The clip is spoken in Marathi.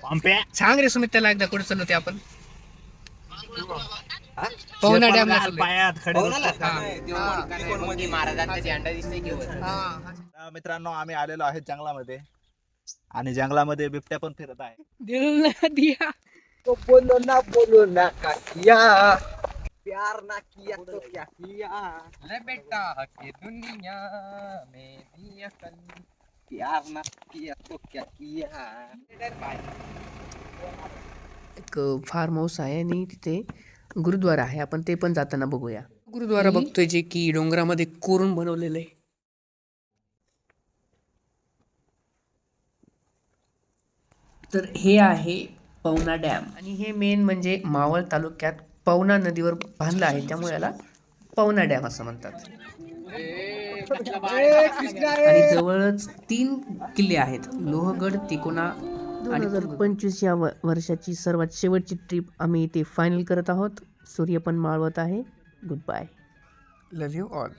सांग रे सुमित त्याला एकदा कुठे चाललो ते आपण पवना डॅमला मित्रांनो आम्ही आलेलो आहे जंगलामध्ये आणि जंगलामध्ये बिबट्या पण फिरत आहे. दिल ना दिया तो बोलो ना का किया प्यार ना किया तो क्या किया ले बेटा हकी दुनिया में दिया कल प्यार ना किया तो क्या किया. एक फार्म हाऊस आहे आणि तिथे गुरुद्वारा आहे. आपण ते पण जाताना बघूया. गुरुद्वारा बघतोय जे की डोंगरामध्ये कोरून बनवलेलं आहे. तर हे आहे पवना डॅम आणि हे मेन म्हणजे मावळ तालुक्यात पवना नदीवर बांधलं आहे, त्यामुळे याला पवना डॅम असं म्हणतात. आणि जवळच 3 किल्ले आहेत, लोहगड, तिकोना. 2025 या वर्षाची सर्वात शेवटची ट्रिप आम्ही इथे फायनल करत आहोत. सूर्य पण मावळत आहे. Goodbye, love you all.